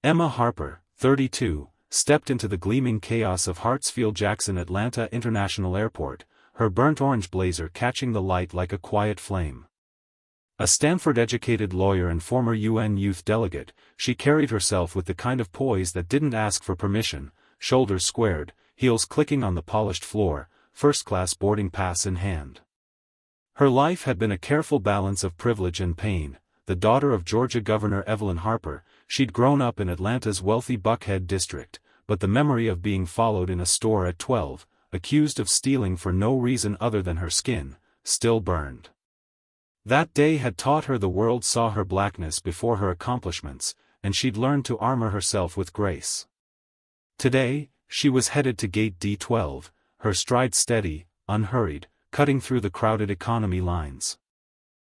Emma Harper, 32, stepped into the gleaming chaos of Hartsfield-Jackson Atlanta International Airport, her burnt orange blazer catching the light like a quiet flame. A Stanford-educated lawyer and former UN youth delegate, she carried herself with the kind of poise that didn't ask for permission, shoulders squared, heels clicking on the polished floor, first-class boarding pass in hand. Her life had been a careful balance of privilege and pain. The daughter of Georgia Governor Evelyn Harper, she'd grown up in Atlanta's wealthy Buckhead district, but the memory of being followed in a store at 12, accused of stealing for no reason other than her skin, still burned. That day had taught her the world saw her blackness before her accomplishments, and she'd learned to armor herself with grace. Today, she was headed to Gate D12, her stride steady, unhurried, cutting through the crowded economy lines.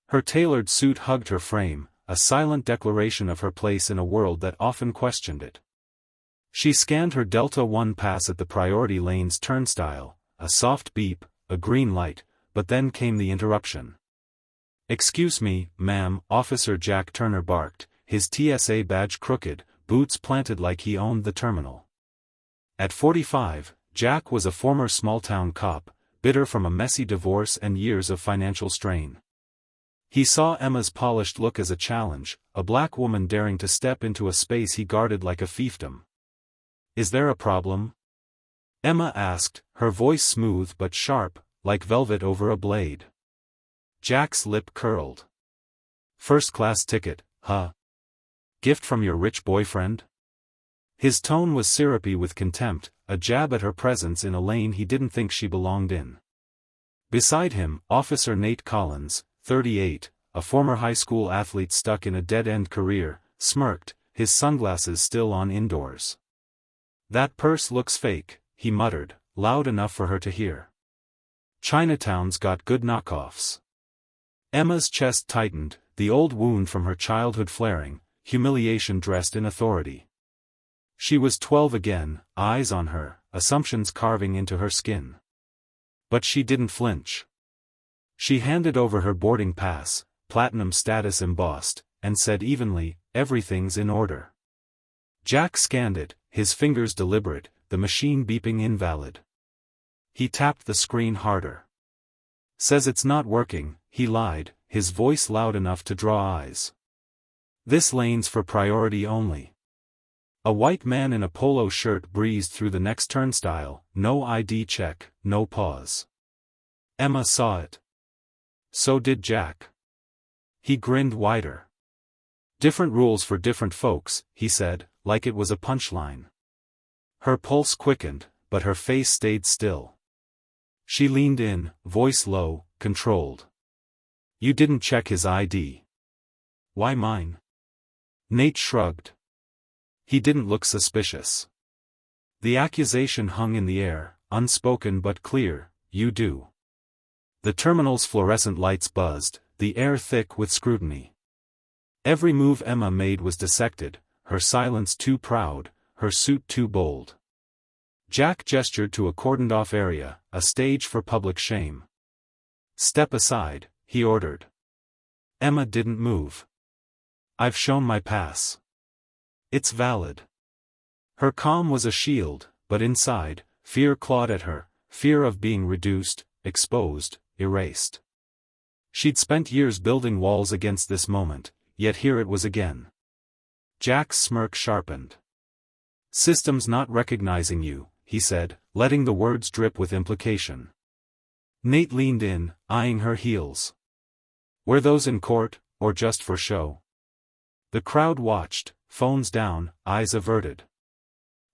Her tailored suit hugged her frame, a silent declaration of her place in a world that often questioned it. She scanned her Delta One pass at the priority lane's turnstile, a soft beep, a green light, but then came the interruption. "Excuse me, ma'am," Officer Jack Turner barked, his TSA badge crooked, boots planted like he owned the terminal. At 45, Jack was a former small-town cop, bitter from a messy divorce and years of financial strain. He saw Emma's polished look as a challenge, a black woman daring to step into a space he guarded like a fiefdom. "Is there a problem?" Emma asked, her voice smooth but sharp, like velvet over a blade. Jack's lip curled. "First-class ticket, huh? Gift from your rich boyfriend?" His tone was syrupy with contempt, a jab at her presence in a lane he didn't think she belonged in. Beside him, Officer Nate Collins, 38, a former high school athlete stuck in a dead-end career, smirked, his sunglasses still on indoors. "That purse looks fake," he muttered, loud enough for her to hear. "Chinatown's got good knockoffs." Emma's chest tightened, the old wound from her childhood flaring, humiliation dressed in authority. She was 12 again, eyes on her, assumptions carving into her skin. But she didn't flinch. She handed over her boarding pass, platinum status embossed, and said evenly, "Everything's in order." Jack scanned it, his fingers deliberate, the machine beeping invalid. He tapped the screen harder. "Says it's not working," he lied, his voice loud enough to draw eyes. "This lane's for priority only." A white man in a polo shirt breezed through the next turnstile, no ID check, no pause. Emma saw it. So did Jack. He grinned wider. "Different rules for different folks," he said, like it was a punchline. Her pulse quickened, but her face stayed still. She leaned in, voice low, controlled. "You didn't check his ID." "Why mine?" Nate shrugged. He didn't look suspicious. The accusation hung in the air, unspoken but clear, "You do." The terminal's fluorescent lights buzzed, the air thick with scrutiny. Every move Emma made was dissected, her silence too proud, her suit too bold. Jack gestured to a cordoned-off area, a stage for public shame. "Step aside," he ordered. Emma didn't move. "I've shown my pass. It's valid." Her calm was a shield, but inside, fear clawed at her, fear of being reduced, exposed, erased. She'd spent years building walls against this moment, yet here it was again. Jack's smirk sharpened. "System's not recognizing you," he said, letting the words drip with implication. Nate leaned in, eyeing her heels. "Were those in court, or just for show?" The crowd watched, phones down, eyes averted.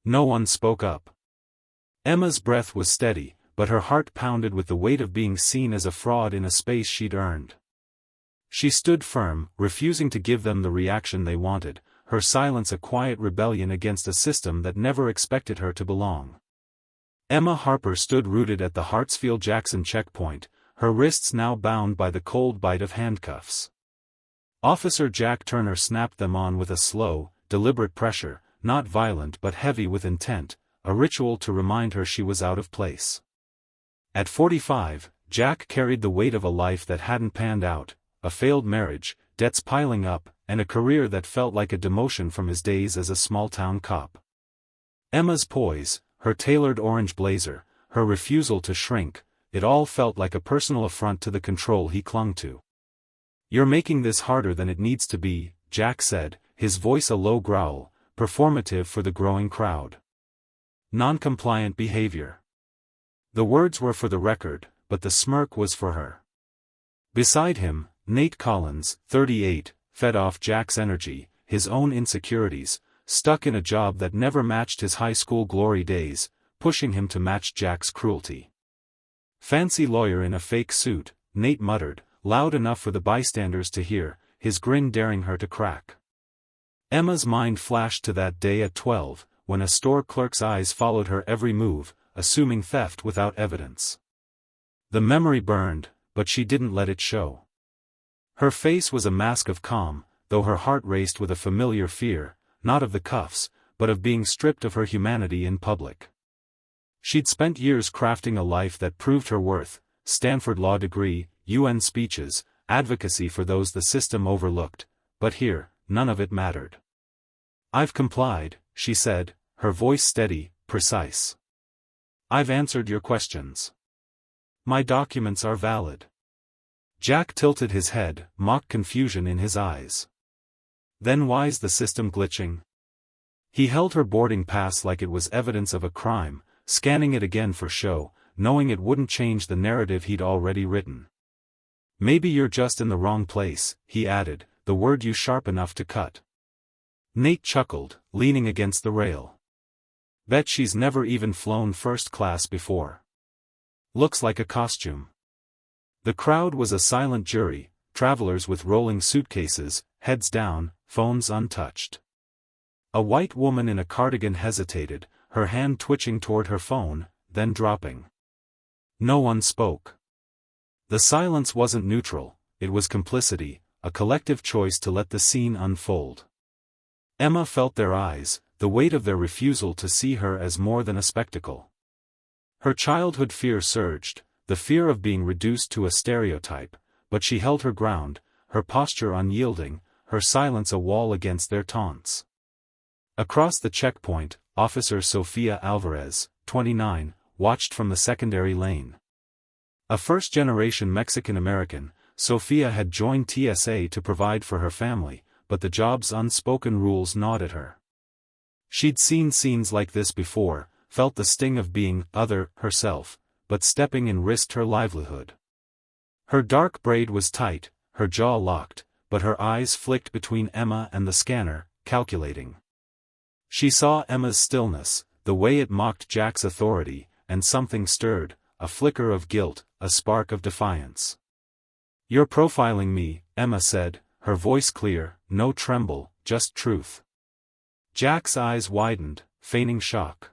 No one spoke up. Emma's breath was steady, but her heart pounded with the weight of being seen as a fraud in a space she'd earned. She stood firm, refusing to give them the reaction they wanted, her silence a quiet rebellion against a system that never expected her to belong. Emma Harper stood rooted at the Hartsfield-Jackson checkpoint, her wrists now bound by the cold bite of handcuffs. Officer Jack Turner snapped them on with a slow, deliberate pressure, not violent but heavy with intent, a ritual to remind her she was out of place. At 45, Jack carried the weight of a life that hadn't panned out, a failed marriage, debts piling up, and a career that felt like a demotion from his days as a small-town cop. Emma's poise, her tailored orange blazer, her refusal to shrink, it all felt like a personal affront to the control he clung to. "You're making this harder than it needs to be," Jack said, his voice a low growl, performative for the growing crowd. "Non-compliant behavior." The words were for the record, but the smirk was for her. Beside him, Nate Collins, 38, fed off Jack's energy, his own insecurities, stuck in a job that never matched his high school glory days, pushing him to match Jack's cruelty. "Fancy lawyer in a fake suit," Nate muttered, loud enough for the bystanders to hear, his grin daring her to crack. Emma's mind flashed to that day at 12, when a store clerk's eyes followed her every move, assuming theft without evidence. The memory burned, but she didn't let it show. Her face was a mask of calm, though her heart raced with a familiar fear, not of the cuffs, but of being stripped of her humanity in public. She'd spent years crafting a life that proved her worth: Stanford law degree, UN speeches, advocacy for those the system overlooked, but here, none of it mattered. "I've complied," she said, her voice steady, precise. "I've answered your questions. My documents are valid." Jack tilted his head, mock confusion in his eyes. "Then why's the system glitching?" He held her boarding pass like it was evidence of a crime, scanning it again for show, knowing it wouldn't change the narrative he'd already written. "Maybe you're just in the wrong place," he added, the word you sharp enough to cut. Nate chuckled, leaning against the rail. "Bet she's never even flown first class before. Looks like a costume." The crowd was a silent jury, travelers with rolling suitcases, heads down, phones untouched. A white woman in a cardigan hesitated, her hand twitching toward her phone, then dropping. No one spoke. The silence wasn't neutral, it was complicity, a collective choice to let the scene unfold. Emma felt their eyes, the weight of their refusal to see her as more than a spectacle. Her childhood fear surged, the fear of being reduced to a stereotype, but she held her ground, her posture unyielding, her silence a wall against their taunts. Across the checkpoint, Officer Sofia Alvarez, 29, watched from the secondary lane. A first-generation Mexican-American, Sofia had joined TSA to provide for her family, but the job's unspoken rules gnawed at her. She'd seen scenes like this before, felt the sting of being other herself, but stepping in risked her livelihood. Her dark braid was tight, her jaw locked, but her eyes flicked between Emma and the scanner, calculating. She saw Emma's stillness, the way it mocked Jack's authority, and something stirred, a flicker of guilt, a spark of defiance. "You're profiling me," Emma said, her voice clear, no tremble, just truth. Jack's eyes widened, feigning shock.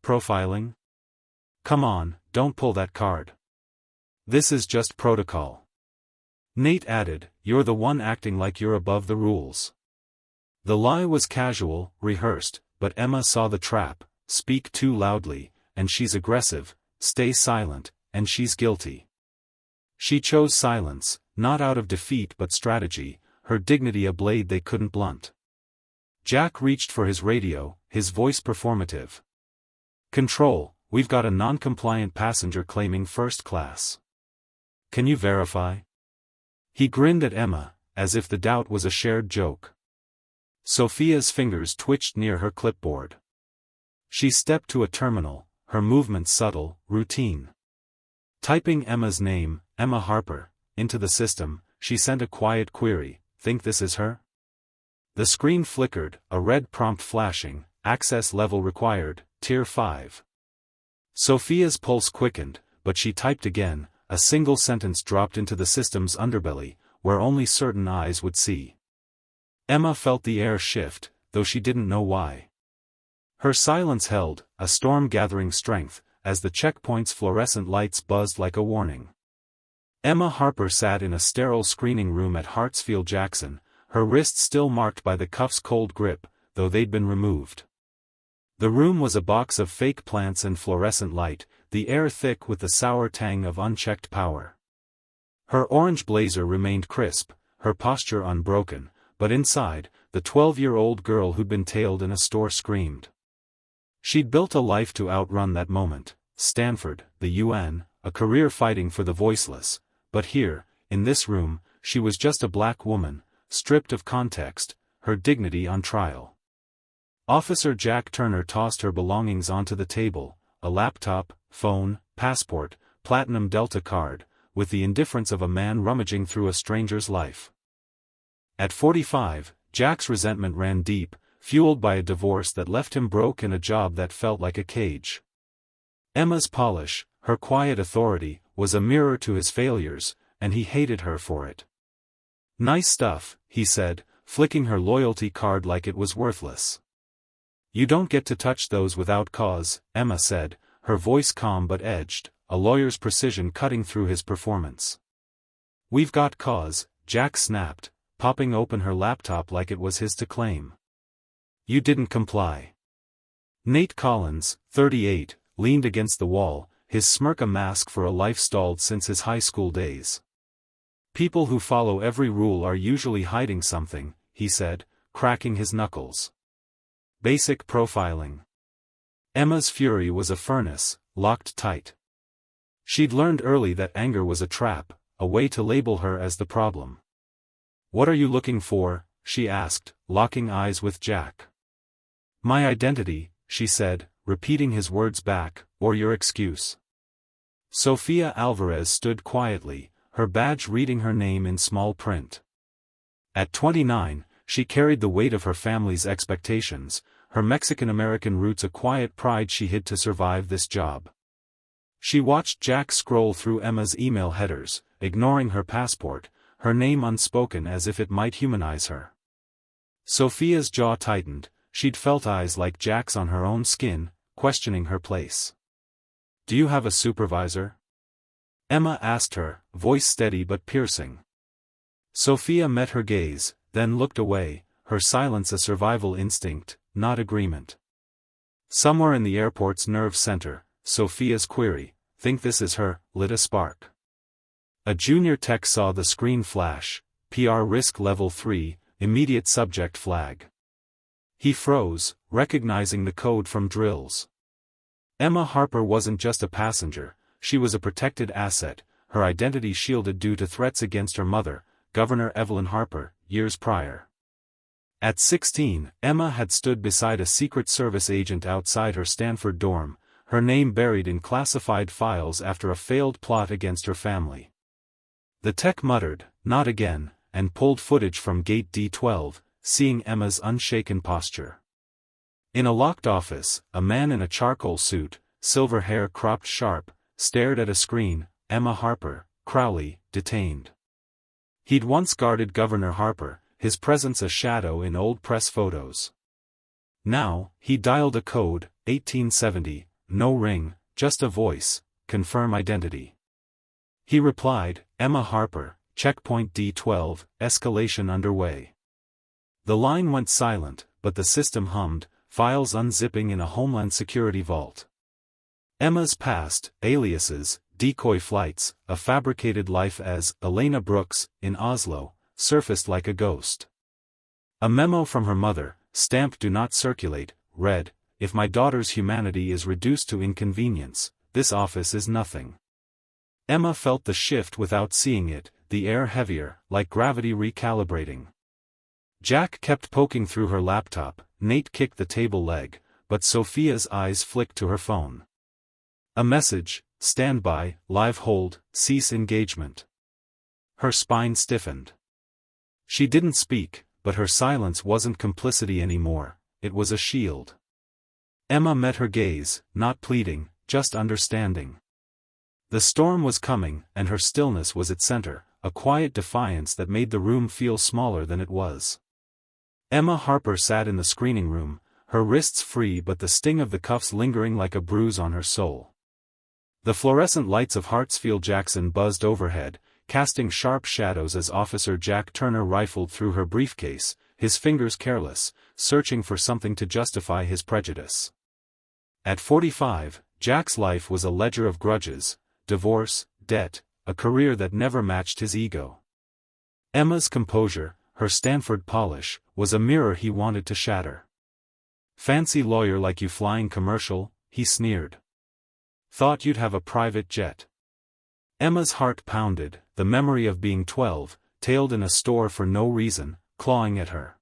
"Profiling? Come on, don't pull that card. This is just protocol." Nate added, "You're the one acting like you're above the rules." The lie was casual, rehearsed, but Emma saw the trap: speak too loudly, and she's aggressive; stay silent, and she's guilty. She chose silence, not out of defeat but strategy, her dignity a blade they couldn't blunt. Jack reached for his radio, his voice performative. "Control, we've got a non-compliant passenger claiming first class. Can you verify?" He grinned at Emma, as if the doubt was a shared joke. Sophia's fingers twitched near her clipboard. She stepped to a terminal, her movements subtle, routine. Typing Emma's name, Emma Harper, into the system, she sent a quiet query: "Think this is her?" The screen flickered, a red prompt flashing: "Access level required, Tier 5. Sophia's pulse quickened, but she typed again, a single sentence dropped into the system's underbelly, where only certain eyes would see. Emma felt the air shift, though she didn't know why. Her silence held, a storm gathering strength, as the checkpoint's fluorescent lights buzzed like a warning. Emma Harper sat in a sterile screening room at Hartsfield-Jackson, her wrists still marked by the cuff's cold grip, though they'd been removed. The room was a box of fake plants and fluorescent light, the air thick with the sour tang of unchecked power. Her orange blazer remained crisp, her posture unbroken, but inside, the 12-year-old girl who'd been tailed in a store screamed. She'd built a life to outrun that moment: Stanford, the UN, a career fighting for the voiceless, but here, in this room, she was just a black woman, stripped of context, her dignity on trial. Officer Jack Turner tossed her belongings onto the table: a laptop, phone, passport, platinum Delta card, with the indifference of a man rummaging through a stranger's life. At 45, Jack's resentment ran deep, fueled by a divorce that left him broke and a job that felt like a cage. Emma's polish, her quiet authority, was a mirror to his failures, and he hated her for it. "Nice stuff," he said, flicking her loyalty card like it was worthless. "You don't get to touch those without cause," Emma said, her voice calm but edged, a lawyer's precision cutting through his performance. "We've got cause," Jack snapped, popping open her laptop like it was his to claim. "You didn't comply." Nate Collins, 38, leaned against the wall, his smirk a mask for a life stalled since his high school days. "People who follow every rule are usually hiding something," he said, cracking his knuckles. "Basic profiling." Emma's fury was a furnace, locked tight. She'd learned early that anger was a trap, a way to label her as the problem. "What are you looking for?" she asked, locking eyes with Jack. "My identity," she said, repeating his words back, "or your excuse." Sofia Alvarez stood quietly, her badge reading her name in small print. At 29, she carried the weight of her family's expectations, her Mexican-American roots a quiet pride she hid to survive this job. She watched Jack scroll through Emma's email headers, ignoring her passport, her name unspoken as if it might humanize her. Sofia's jaw tightened, she'd felt eyes like Jack's on her own skin, questioning her place. "Do you have a supervisor?" Emma asked her, voice steady but piercing. Sofia met her gaze, then looked away, her silence a survival instinct, not agreement. Somewhere in the airport's nerve center, Sofia's query, "Think this is her," lit a spark. A junior tech saw the screen flash: PR risk level 3, immediate subject flag. He froze, recognizing the code from drills. Emma Harper wasn't just a passenger, she was a protected asset, her identity shielded due to threats against her mother, Governor Evelyn Harper, years prior. At 16, Emma had stood beside a Secret Service agent outside her Stanford dorm, her name buried in classified files after a failed plot against her family. The tech muttered, "Not again," and pulled footage from Gate D12, seeing Emma's unshaken posture. In a locked office, a man in a charcoal suit, silver hair cropped sharp, stared at a screen: Emma Harper, Crowley, detained. He'd once guarded Governor Harper, his presence a shadow in old press photos. Now, he dialed a code: 1870, no ring, just a voice: "Confirm identity." He replied: "Emma Harper, checkpoint D12, escalation underway." The line went silent, but the system hummed, files unzipping in a Homeland Security vault. Emma's past, aliases, decoy flights, a fabricated life as Elena Brooks, in Oslo, surfaced like a ghost. A memo from her mother, stamped "Do not circulate," read, "If my daughter's humanity is reduced to inconvenience, this office is nothing." Emma felt the shift without seeing it, the air heavier, like gravity recalibrating. Jack kept poking through her laptop, Nate kicked the table leg, but Sofia's eyes flicked to her phone. A message: "Stand by, live hold, cease engagement." Her spine stiffened. She didn't speak, but her silence wasn't complicity anymore, it was a shield. Emma met her gaze, not pleading, just understanding. The storm was coming, and her stillness was its center, a quiet defiance that made the room feel smaller than it was. Emma Harper sat in the screening room, her wrists free but the sting of the cuffs lingering like a bruise on her soul. The fluorescent lights of Hartsfield-Jackson buzzed overhead, casting sharp shadows as Officer Jack Turner rifled through her briefcase, his fingers careless, searching for something to justify his prejudice. At 45, Jack's life was a ledger of grudges: divorce, debt, a career that never matched his ego. Emma's composure, her Stanford polish, was a mirror he wanted to shatter. "Fancy lawyer like you flying commercial," he sneered. "Thought you'd have a private jet." Emma's heart pounded, the memory of being 12, tailed in a store for no reason, clawing at her.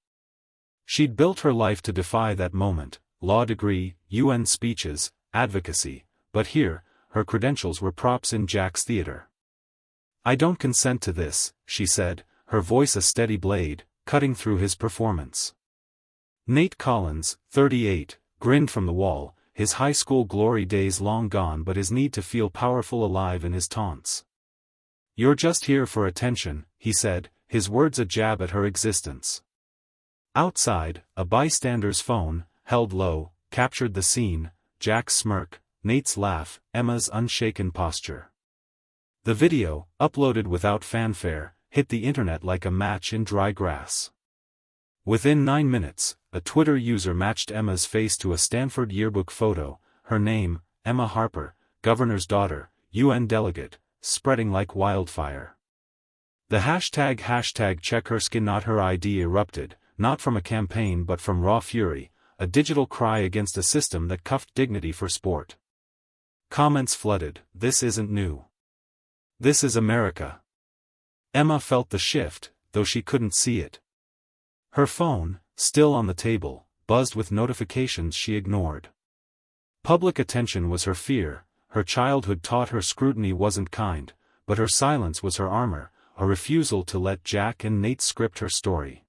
She'd built her life to defy that moment: law degree, UN speeches, advocacy, but here, her credentials were props in Jack's theater. "I don't consent to this," she said, her voice a steady blade, cutting through his performance. Nate Collins, 38, grinned from the wall, his high school glory days long gone but his need to feel powerful alive in his taunts. "You're just here for attention," he said, his words a jab at her existence. Outside, a bystander's phone, held low, captured the scene: Jack's smirk, Nate's laugh, Emma's unshaken posture. The video, uploaded without fanfare, hit the internet like a match in dry grass. Within 9 minutes, a Twitter user matched Emma's face to a Stanford yearbook photo, her name, Emma Harper, governor's daughter, UN delegate, spreading like wildfire. The hashtag check her skin not her ID erupted, not from a campaign but from raw fury, a digital cry against a system that cuffed dignity for sport. Comments flooded: "This isn't new. This is America." Emma felt the shift, though she couldn't see it. Her phone, still on the table, buzzed with notifications she ignored. Public attention was her fear, her childhood taught her scrutiny wasn't kind, but her silence was her armor, a refusal to let Jack and Nate script her story.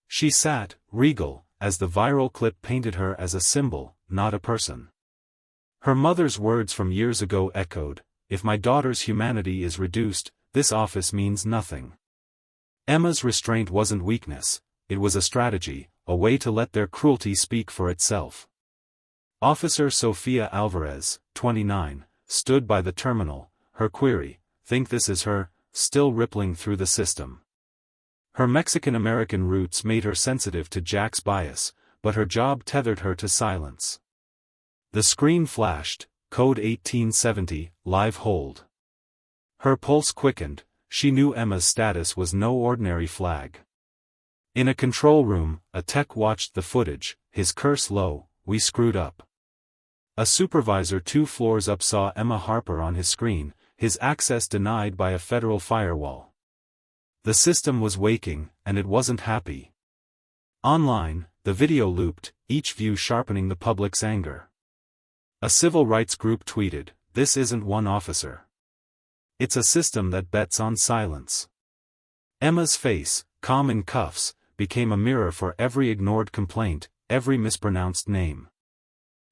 She sat, regal, as the viral clip painted her as a symbol, not a person. Her mother's words from years ago echoed: "If my daughter's humanity is reduced, this office means nothing." Emma's restraint wasn't weakness, it was a strategy, a way to let their cruelty speak for itself. Officer Sofia Alvarez, 29, stood by the terminal, her query, "Think this is her?" still rippling through the system. Her Mexican-American roots made her sensitive to Jack's bias, but her job tethered her to silence. The screen flashed: Code 1870, live hold. Her pulse quickened, she knew Emma's status was no ordinary flag. In a control room, a tech watched the footage, his curse low: "We screwed up." A supervisor 2 floors up saw Emma Harper on his screen, his access denied by a federal firewall. The system was waking, and it wasn't happy. Online, the video looped, each view sharpening the public's anger. A civil rights group tweeted, "This isn't one officer. It's a system that bets on silence." Emma's face, calm in cuffs, became a mirror for every ignored complaint, every mispronounced name.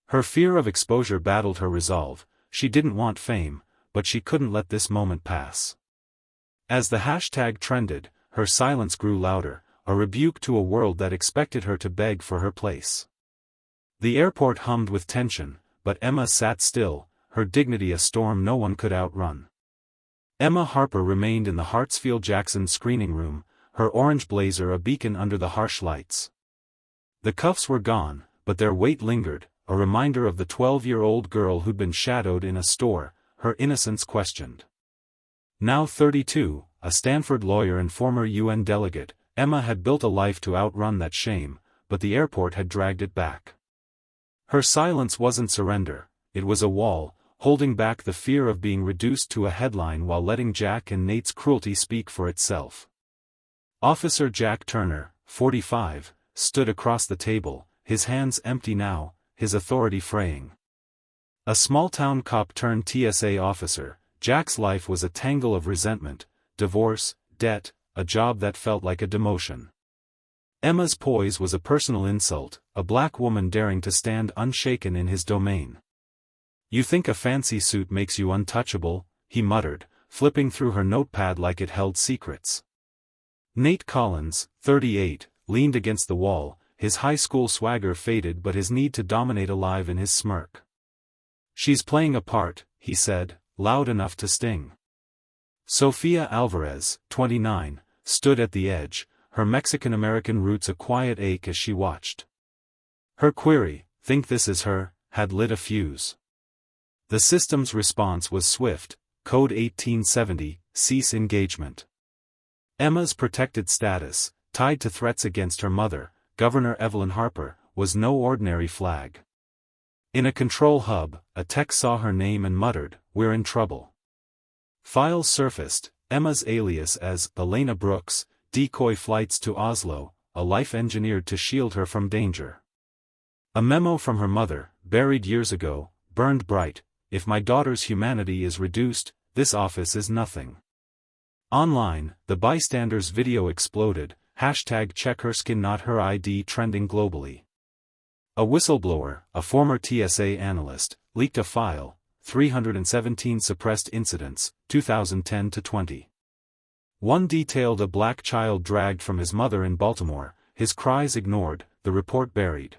Her fear of exposure battled her resolve: she didn't want fame, but she couldn't let this moment pass. As the hashtag trended, her silence grew louder, a rebuke to a world that expected her to beg for her place. The airport hummed with tension, but Emma sat still, her dignity a storm no one could outrun. Emma Harper remained in the Hartsfield-Jackson screening room, her orange blazer a beacon under the harsh lights. The cuffs were gone, but their weight lingered, a reminder of the 12-year-old girl who'd been shadowed in a store, her innocence questioned. Now 32, a Stanford lawyer and former UN delegate, Emma had built a life to outrun that shame, but the airport had dragged it back. Her silence wasn't surrender, it was a wall, holding back the fear of being reduced to a headline while letting Jack and Nate's cruelty speak for itself. Officer Jack Turner, 45, stood across the table, his hands empty now, his authority fraying. A small-town cop turned TSA officer, Jack's life was a tangle of resentment, divorce, debt, a job that felt like a demotion. Emma's poise was a personal insult, a black woman daring to stand unshaken in his domain. "You think a fancy suit makes you untouchable," he muttered, flipping through her notepad like it held secrets. Nate Collins, 38, leaned against the wall, his high school swagger faded but his need to dominate alive in his smirk. "She's playing a part," he said, loud enough to sting. Sofia Alvarez, 29, stood at the edge, her Mexican-American roots a quiet ache as she watched. Her query, "Think this is her?" had lit a fuse. The system's response was swift: Code 1870, cease engagement. Emma's protected status, tied to threats against her mother, Governor Evelyn Harper, was no ordinary flag. In a control hub, a tech saw her name and muttered, "We're in trouble." Files surfaced, Emma's alias as Elena Brooks, decoy flights to Oslo, a life engineered to shield her from danger. A memo from her mother, buried years ago, burned bright: "If my daughter's humanity is reduced, this office is nothing." Online, the bystanders' video exploded, #CheckHerSkinNotHerID trending globally. A whistleblower, a former TSA analyst, leaked a file, 317 suppressed incidents, 2010-20. One detailed a black child dragged from his mother in Baltimore, his cries ignored, the report buried.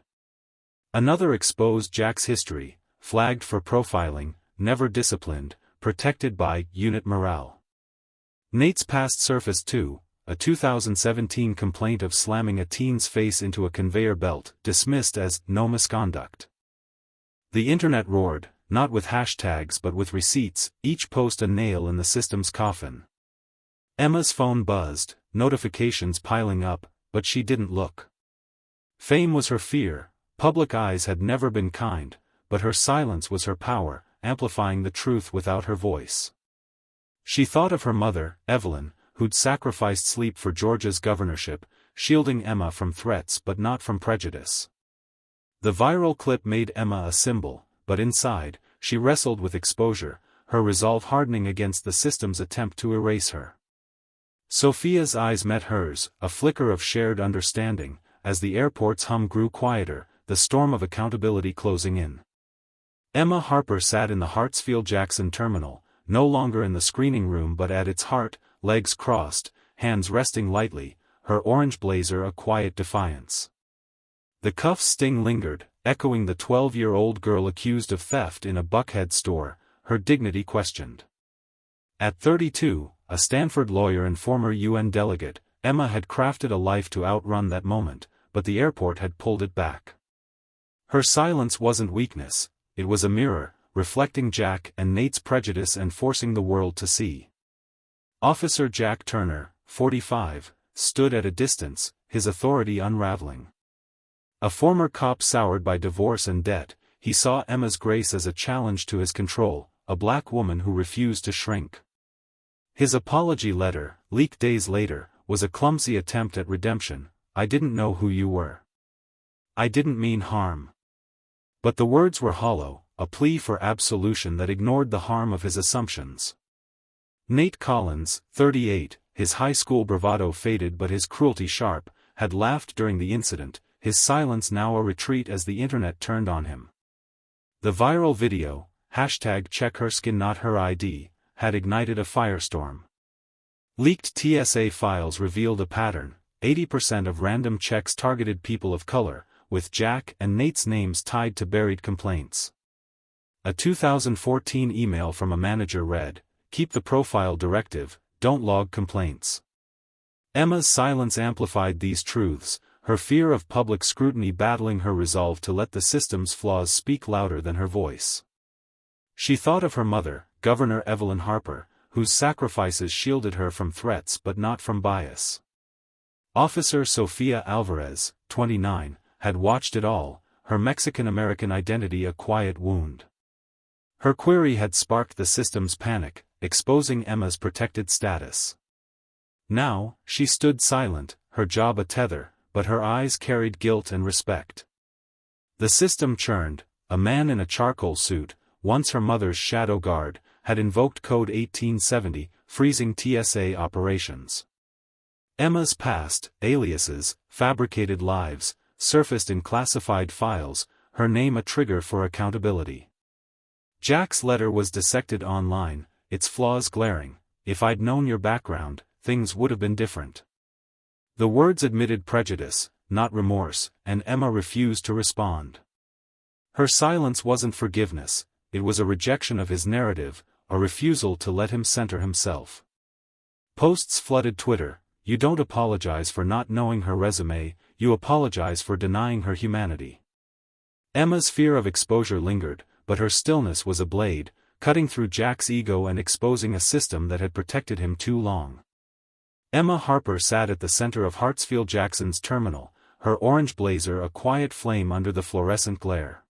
Another exposed Jack's history, flagged for profiling, never disciplined, protected by unit morale. Nate's past surfaced too, a 2017 complaint of slamming a teen's face into a conveyor belt, dismissed as no misconduct. The internet roared, not with hashtags but with receipts, each post a nail in the system's coffin. Emma's phone buzzed, notifications piling up, but she didn't look. Fame was her fear, public eyes had never been kind, but her silence was her power, amplifying the truth without her voice. She thought of her mother, Evelyn, who'd sacrificed sleep for Georgia's governorship, shielding Emma from threats but not from prejudice. The viral clip made Emma a symbol, but inside, she wrestled with exposure, her resolve hardening against the system's attempt to erase her. Sophia's eyes met hers, a flicker of shared understanding, as the airport's hum grew quieter, the storm of accountability closing in. Emma Harper sat in the Hartsfield-Jackson terminal, no longer in the screening room but at its heart, legs crossed, hands resting lightly, her orange blazer a quiet defiance. The cuff's sting lingered, echoing the 12-year-old girl accused of theft in a Buckhead store, her dignity questioned. At 32, a Stanford lawyer and former UN delegate, Emma had crafted a life to outrun that moment, but the airport had pulled it back. Her silence wasn't weakness, it was a mirror, reflecting Jack and Nate's prejudice and forcing the world to see. Officer Jack Turner, 45, stood at a distance, his authority unraveling. A former cop soured by divorce and debt, he saw Emma's grace as a challenge to his control, a black woman who refused to shrink. His apology letter, leaked days later, was a clumsy attempt at redemption. "I didn't know who you were. I didn't mean harm." But the words were hollow, a plea for absolution that ignored the harm of his assumptions. Nate Collins, 38, his high school bravado faded but his cruelty sharp, had laughed during the incident, his silence now a retreat as the internet turned on him. The viral video, #CheckHerSkinNotHerID, had ignited a firestorm. Leaked TSA files revealed a pattern: 80% of random checks targeted people of color, with Jack and Nate's names tied to buried complaints. A 2014 email from a manager read, "Keep the profile directive, don't log complaints." Emma's silence amplified these truths, her fear of public scrutiny battling her resolve to let the system's flaws speak louder than her voice. She thought of her mother, Governor Evelyn Harper, whose sacrifices shielded her from threats but not from bias. Officer Sofia Alvarez, 29, had watched it all, her Mexican-American identity a quiet wound. Her query had sparked the system's panic, exposing Emma's protected status. Now, she stood silent, her job a tether, but her eyes carried guilt and respect. The system churned. A man in a charcoal suit, once her mother's shadow guard, had invoked Code 1870, freezing TSA operations. Emma's past, aliases, fabricated lives, surfaced in classified files, her name a trigger for accountability. Jack's letter was dissected online, its flaws glaring. "If I'd known your background, things would have been different." The words admitted prejudice, not remorse, and Emma refused to respond. Her silence wasn't forgiveness, it was a rejection of his narrative, a refusal to let him center himself. Posts flooded Twitter: "You don't apologize for not knowing her resume, you apologize for denying her humanity." Emma's fear of exposure lingered, but her stillness was a blade, cutting through Jack's ego and exposing a system that had protected him too long. Emma Harper sat at the center of Hartsfield-Jackson's terminal, her orange blazer a quiet flame under the fluorescent glare.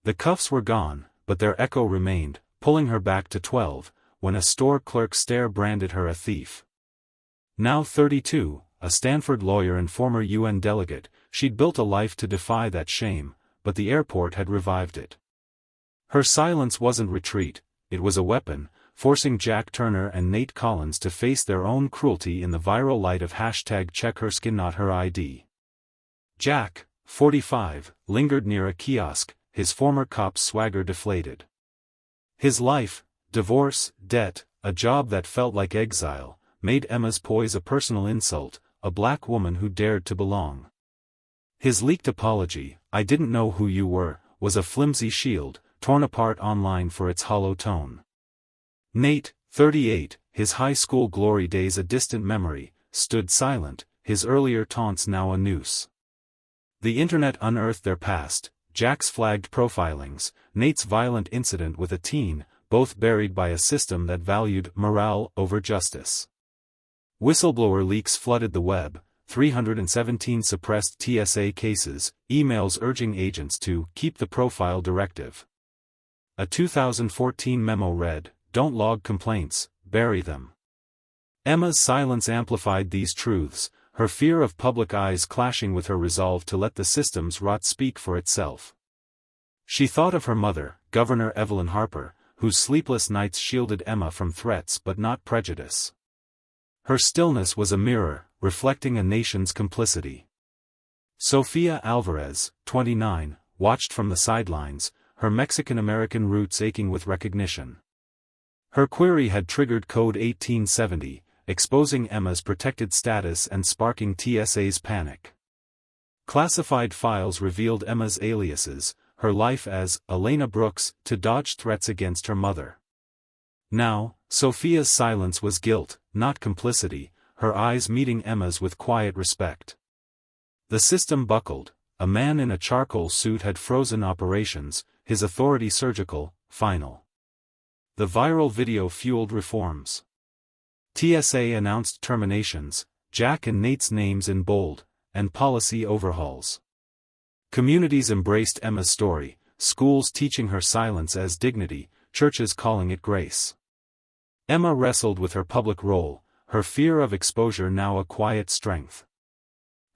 The cuffs were gone, but their echo remained, pulling her back to 12, when a store clerk's stare branded her a thief. Now 32, a Stanford lawyer and former UN delegate, she'd built a life to defy that shame, but the airport had revived it. Her silence wasn't retreat, it was a weapon, forcing Jack Turner and Nate Collins to face their own cruelty in the viral light of #CheckHerSkinNotHerID. Jack, 45, lingered near a kiosk, his former cop's swagger deflated. His life, divorce, debt, a job that felt like exile, made Emma's poise a personal insult, a black woman who dared to belong. His leaked apology, "I didn't know who you were," was a flimsy shield, torn apart online for its hollow tone. Nate, 38, his high school glory days a distant memory, stood silent, his earlier taunts now a noose. The internet unearthed their past, Jack's flagged profilings, Nate's violent incident with a teen, both buried by a system that valued morale over justice. Whistleblower leaks flooded the web, 317 suppressed TSA cases, emails urging agents to keep the profile directive. A 2014 memo read, "Don't log complaints, bury them." Emma's silence amplified these truths, her fear of public eyes clashing with her resolve to let the system's rot speak for itself. She thought of her mother, Governor Evelyn Harper, whose sleepless nights shielded Emma from threats but not prejudice. Her stillness was a mirror, reflecting a nation's complicity. Sofia Alvarez, 29, watched from the sidelines, her Mexican-American roots aching with recognition. Her query had triggered Code 1870, exposing Emma's protected status and sparking TSA's panic. Classified files revealed Emma's aliases, her life as Elena Brooks, to dodge threats against her mother. Now, Sophia's silence was guilt, not complicity, her eyes meeting Emma's with quiet respect. The system buckled, a man in a charcoal suit had frozen operations, his authority surgical, final. The viral video fueled reforms. TSA announced terminations, Jack and Nate's names in bold, and policy overhauls. Communities embraced Emma's story, schools teaching her silence as dignity, churches calling it grace. Emma wrestled with her public role, her fear of exposure now a quiet strength.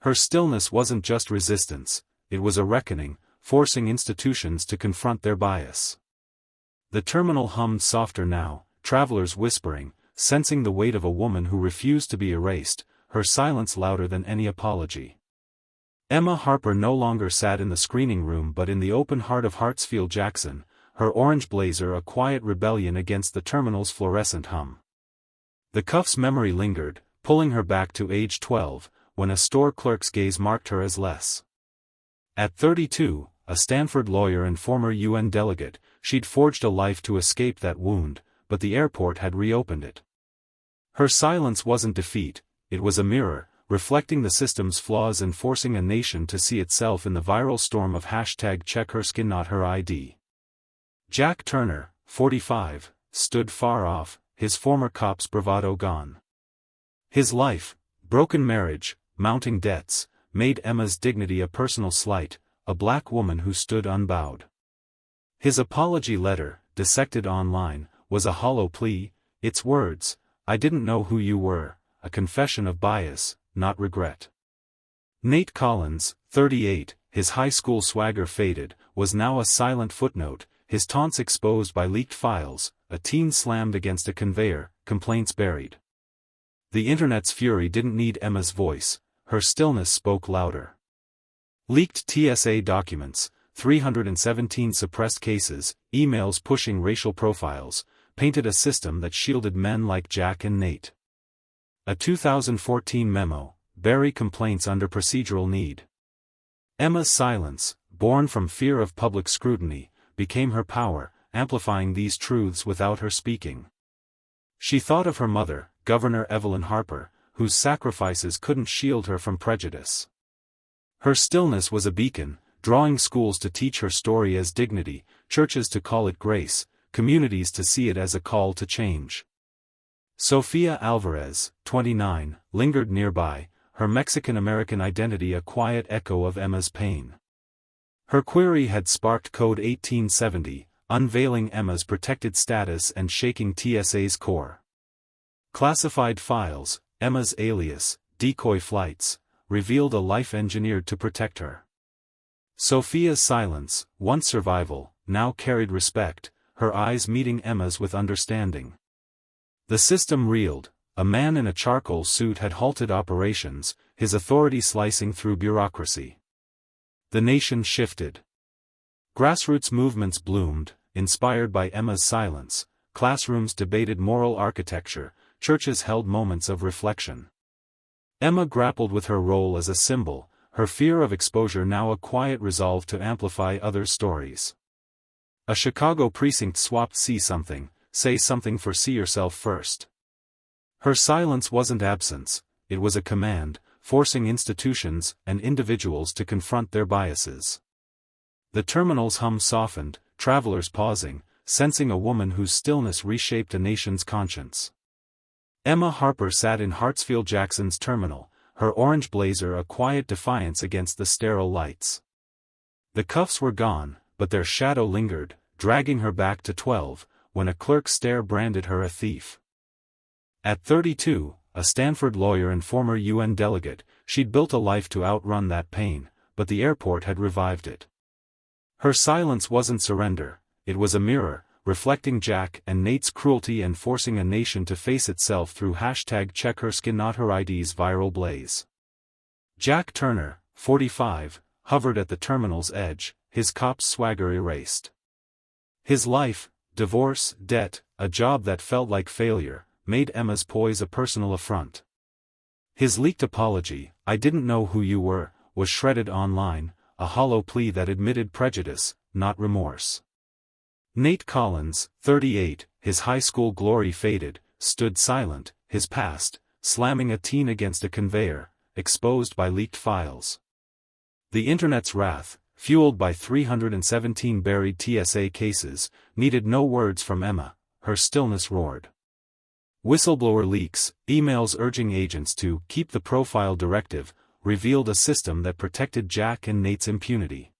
Her stillness wasn't just resistance, it was a reckoning, forcing institutions to confront their bias. The terminal hummed softer now, travelers whispering, sensing the weight of a woman who refused to be erased, her silence louder than any apology. Emma Harper no longer sat in the screening room but in the open heart of Hartsfield-Jackson, her orange blazer a quiet rebellion against the terminal's fluorescent hum. The cuff's memory lingered, pulling her back to age 12, when a store clerk's gaze marked her as less. At 32, a Stanford lawyer and former UN delegate, she'd forged a life to escape that wound, but the airport had reopened it. Her silence wasn't defeat, it was a mirror, reflecting the system's flaws and forcing a nation to see itself in the viral storm of #CheckHerSkinNotHerID. Jack Turner, 45, stood far off, his former cop's bravado gone. His life, broken marriage, mounting debts, made Emma's dignity a personal slight, a black woman who stood unbowed. His apology letter, dissected online, was a hollow plea, its words, "I didn't know who you were," a confession of bias, not regret. Nate Collins, 38, his high school swagger faded, was now a silent footnote, his taunts exposed by leaked files, a teen slammed against a conveyor, complaints buried. The internet's fury didn't need Emma's voice, her stillness spoke louder. Leaked TSA documents, 317 suppressed cases, emails pushing racial profiles, painted a system that shielded men like Jack and Nate. A 2014 memo, bury complaints under procedural need. Emma's silence, born from fear of public scrutiny, became her power, amplifying these truths without her speaking. She thought of her mother, Governor Evelyn Harper, whose sacrifices couldn't shield her from prejudice. Her stillness was a beacon, drawing schools to teach her story as dignity, churches to call it grace, communities to see it as a call to change. Sofia Alvarez, 29, lingered nearby, her Mexican-American identity a quiet echo of Emma's pain. Her query had sparked Code 1870, unveiling Emma's protected status and shaking TSA's core. Classified files, Emma's alias, decoy flights, revealed a life engineered to protect her. Sofia's silence, once survival, now carried respect, her eyes meeting Emma's with understanding. The system reeled. A man in a charcoal suit had halted operations, his authority slicing through bureaucracy. The nation shifted. Grassroots movements bloomed, inspired by Emma's silence, classrooms debated moral architecture, churches held moments of reflection. Emma grappled with her role as a symbol, her fear of exposure now a quiet resolve to amplify others' stories. A Chicago precinct swapped say something for see yourself first. Her silence wasn't absence, it was a command, forcing institutions and individuals to confront their biases. The terminal's hum softened, travelers pausing, sensing a woman whose stillness reshaped a nation's conscience. Emma Harper sat in Hartsfield-Jackson's terminal, her orange blazer a quiet defiance against the sterile lights. The cuffs were gone, but their shadow lingered, dragging her back to 12, when a clerk's stare branded her a thief. At 32, a Stanford lawyer and former UN delegate, she'd built a life to outrun that pain, but the airport had revived it. Her silence wasn't surrender, it was a mirror, reflecting Jack and Nate's cruelty and forcing a nation to face itself through #CheckHerSkinNotHerID's viral blaze. Jack Turner, 45, hovered at the terminal's edge, his cop's swagger erased. His life, divorce, debt, a job that felt like failure, made Emma's poise a personal affront. His leaked apology, "I didn't know who you were," was shredded online, a hollow plea that admitted prejudice, not remorse. Nate Collins, 38, his high school glory faded, stood silent, his past, slamming a teen against a conveyor, exposed by leaked files. The internet's wrath, fueled by 317 buried TSA cases, needed no words from Emma, her stillness roared. Whistleblower leaks, emails urging agents to keep the profile directive, revealed a system that protected Jack and Nate's impunity.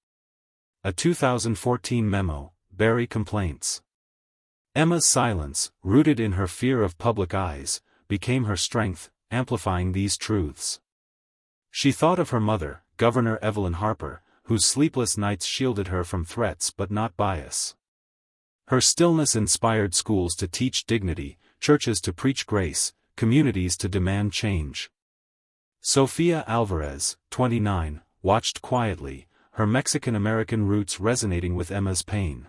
A 2014 memo, bury complaints. Emma's silence, rooted in her fear of public eyes, became her strength, amplifying these truths. She thought of her mother, Governor Evelyn Harper, whose sleepless nights shielded her from threats but not bias. Her stillness inspired schools to teach dignity, churches to preach grace, communities to demand change. Sofia Alvarez, 29, watched quietly, her Mexican-American roots resonating with Emma's pain.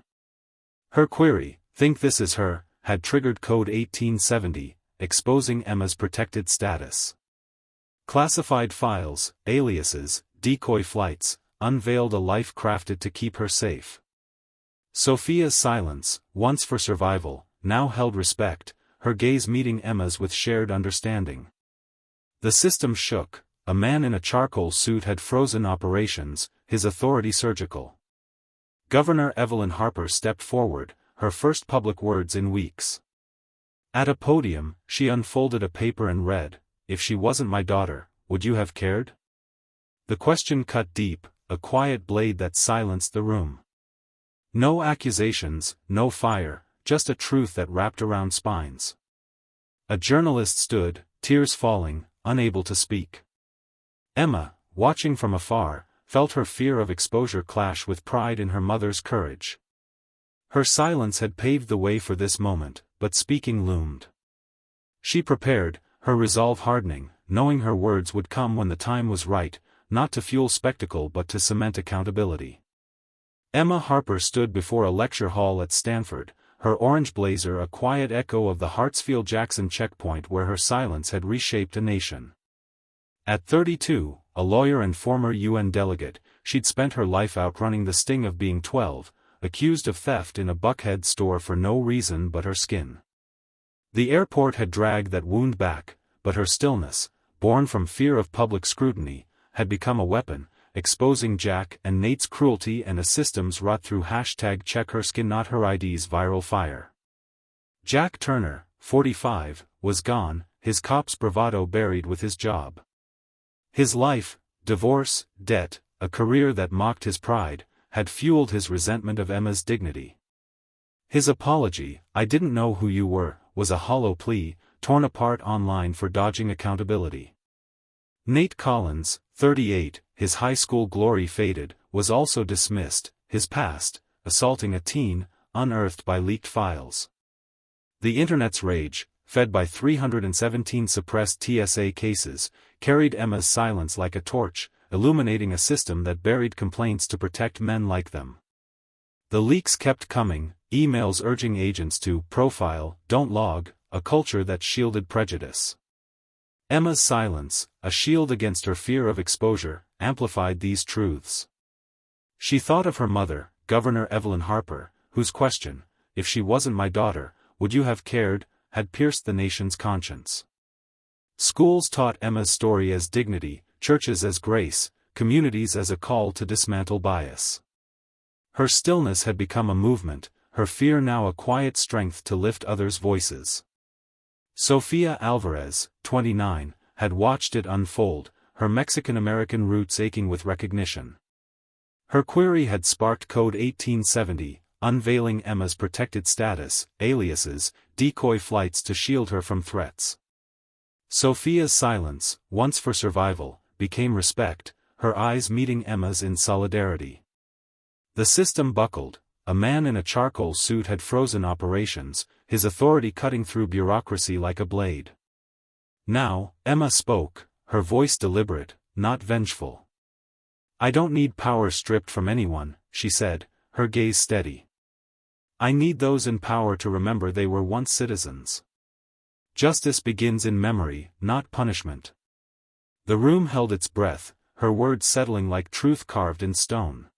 Her query, "Think this is her?" had triggered Code 1870, exposing Emma's protected status. Classified files, aliases, decoy flights, unveiled a life crafted to keep her safe. Sofia's silence, once for survival, now held respect, her gaze meeting Emma's with shared understanding. The system shook, a man in a charcoal suit had frozen operations, his authority surgical. Governor Evelyn Harper stepped forward, her first public words in weeks. At a podium, she unfolded a paper and read, "If she wasn't my daughter, would you have cared?" The question cut deep, a quiet blade that silenced the room. No accusations, no fire, just a truth that wrapped around spines. A journalist stood, tears falling, unable to speak. Emma, watching from afar, felt her fear of exposure clash with pride in her mother's courage. Her silence had paved the way for this moment, but speaking loomed. She prepared, her resolve hardening, knowing her words would come when the time was right, not to fuel spectacle but to cement accountability. Emma Harper stood before a lecture hall at Stanford, her orange blazer a quiet echo of the Hartsfield-Jackson checkpoint where her silence had reshaped a nation. At 32, a lawyer and former UN delegate, she'd spent her life outrunning the sting of being 12, accused of theft in a Buckhead store for no reason but her skin. The airport had dragged that wound back, but her stillness, born from fear of public scrutiny, had become a weapon, exposing Jack and Nate's cruelty and a systems wrought through #CheckHerSkinNotHerID's viral fire. Jack Turner, 45, was gone, his cop's bravado buried with his job. His life, divorce, debt, a career that mocked his pride, had fueled his resentment of Emma's dignity. His apology, "I didn't know who you were," was a hollow plea, torn apart online for dodging accountability. Nate Collins, 38, his high school glory faded, was also dismissed, his past, assaulting a teen, unearthed by leaked files. The internet's rage, fed by 317 suppressed TSA cases, carried Emma's silence like a torch, illuminating a system that buried complaints to protect men like them. The leaks kept coming, emails urging agents to profile, don't log, a culture that shielded prejudice. Emma's silence, a shield against her fear of exposure, amplified these truths. She thought of her mother, Governor Evelyn Harper, whose question, "If she wasn't my daughter, would you have cared?" had pierced the nation's conscience. Schools taught Emma's story as dignity, churches as grace, communities as a call to dismantle bias. Her stillness had become a movement, her fear now a quiet strength to lift others' voices. Sofia Alvarez, 29, had watched it unfold, her Mexican-American roots aching with recognition. Her query had sparked Code 1870, unveiling Emma's protected status, aliases, decoy flights to shield her from threats. Sofia's silence, once for survival, became respect, her eyes meeting Emma's in solidarity. The system buckled. A man in a charcoal suit had frozen operations, his authority cutting through bureaucracy like a blade. Now, Emma spoke, her voice deliberate, not vengeful. "I don't need power stripped from anyone," she said, her gaze steady. "I need those in power to remember they were once citizens. Justice begins in memory, not punishment." The room held its breath, her words settling like truth carved in stone.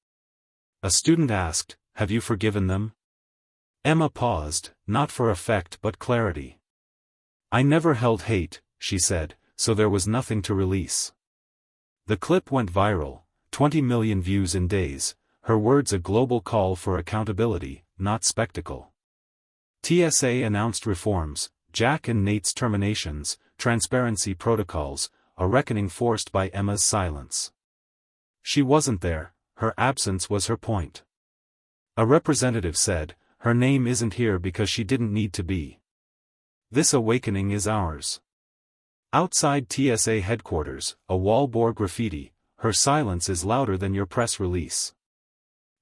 A student asked, "Have you forgiven them?" Emma paused, not for effect but clarity. "I never held hate," she said, "so there was nothing to release." The clip went viral, 20 million views in days, her words a global call for accountability, not spectacle. TSA announced reforms, Jack and Nate's terminations, transparency protocols, a reckoning forced by Emma's silence. She wasn't there, her absence was her point. A representative said, "Her name isn't here because she didn't need to be. This awakening is ours." Outside TSA headquarters, a wall bore graffiti, "Her silence is louder than your press release."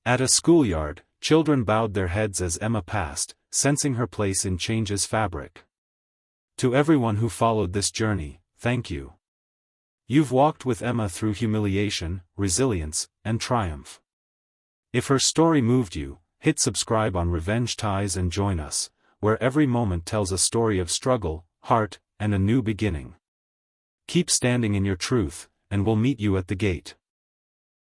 At a schoolyard, children bowed their heads as Emma passed, sensing her place in change's fabric. To everyone who followed this journey, thank you. You've walked with Emma through humiliation, resilience, and triumph. If her story moved you, hit subscribe on Revenge Ties and join us, where every moment tells a story of struggle, heart, and a new beginning. Keep standing in your truth, and we'll meet you at the gate.